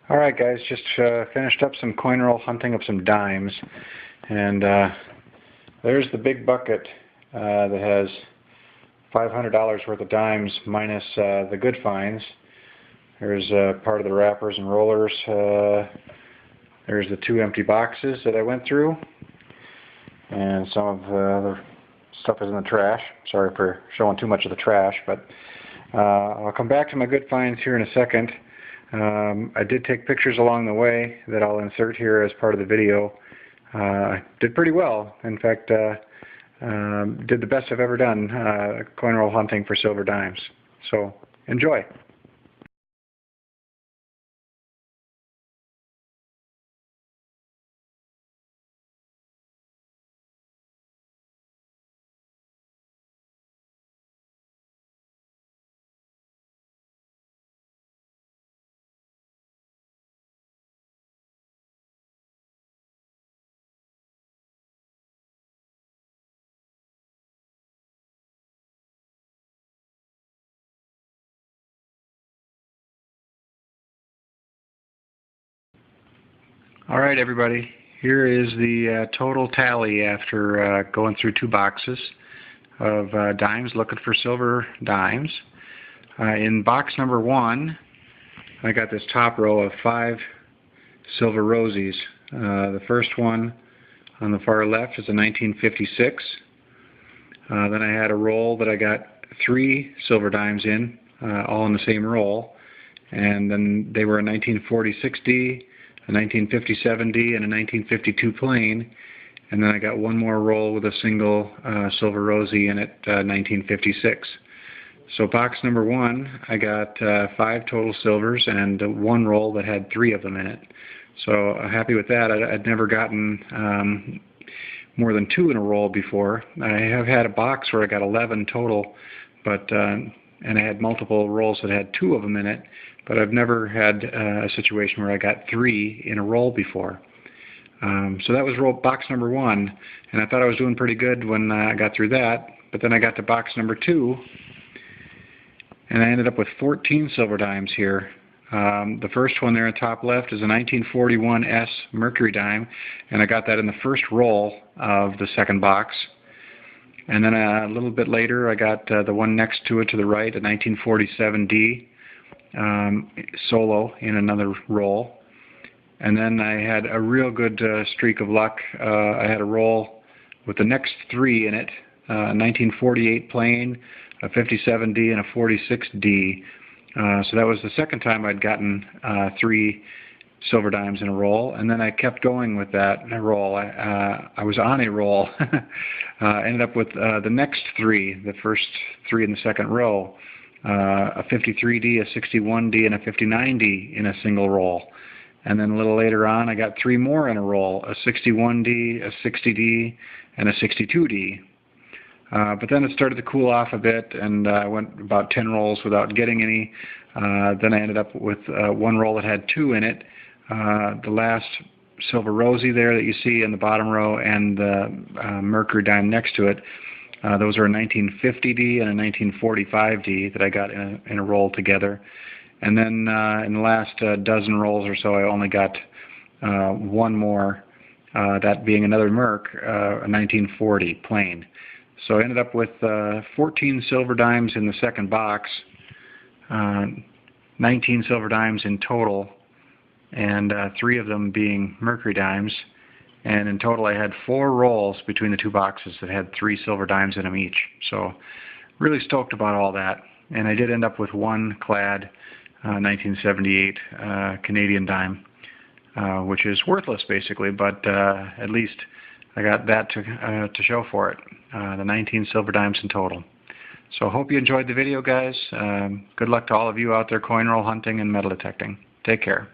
Alright guys, just finished up some coin roll hunting of some dimes, and there's the big bucket that has $500 worth of dimes minus the good finds. There's part of the wrappers and rollers. There's the 2 empty boxes that I went through, and some of the stuff is in the trash. Sorry for showing too much of the trash, but I'll come back to my good finds here in a second. I did take pictures along the way that I'll insert here as part of the video. Did pretty well. In fact, did the best I've ever done coin roll hunting for silver dimes. So, enjoy. Alright everybody, here is the total tally after going through 2 boxes of dimes, looking for silver dimes. In box number 1, I got this top row of 5 silver rosies. The first one on the far left is a 1956. Then I had a roll that I got 3 silver dimes in, all in the same roll. And then they were a 1946D, a 1957D, and a 1952 plain, and then I got one more roll with a single silver rosie in it, 1956. So box number 1, I got 5 total silvers and 1 roll that had 3 of them in it. So happy with that. I'd never gotten more than 2 in a roll before. I have had a box where I got 11 total, but and I had multiple rolls that had 2 of them in it. But I've never had a situation where I got 3 in a roll before. So that was box number 1, and I thought I was doing pretty good when I got through that. But then I got to box number 2, and I ended up with 14 silver dimes here. The first one there on top left is a 1941 S Mercury dime, and I got that in the first roll of the second box. And then a little bit later I got the one next to it to the right, a 1947 D. Solo in another roll. And then I had a real good streak of luck. I had a roll with the next 3 in it, a 1948 plain, a 57D, and a 46D. So that was the second time I'd gotten 3 silver dimes in a roll, and then I kept going with that roll. I was on a roll. Ended up with the next 3, the first 3 in the second row. A 53D, a 61D, and a 59D in a single roll. And then a little later on I got 3 more in a roll, a 61D, a 60D, and a 62D. But then it started to cool off a bit, and I went about 10 rolls without getting any. Then I ended up with 1 roll that had 2 in it. The last silver rosie there that you see in the bottom row, and the Mercury dime next to it. Those are a 1950D and a 1945D that I got in a roll together. And then in the last dozen rolls or so, I only got 1 more, that being another Merc, a 1940 plain. So I ended up with 14 silver dimes in the second box, 19 silver dimes in total, and 3 of them being Mercury dimes. And in total I had 4 rolls between the 2 boxes that had 3 silver dimes in them each. So really stoked about all that. And I did end up with 1 clad 1978 Canadian dime, which is worthless basically, but at least I got that to show for it. The 19 silver dimes in total. So hope you enjoyed the video, guys. Good luck to all of you out there coin roll hunting and metal detecting. Take care.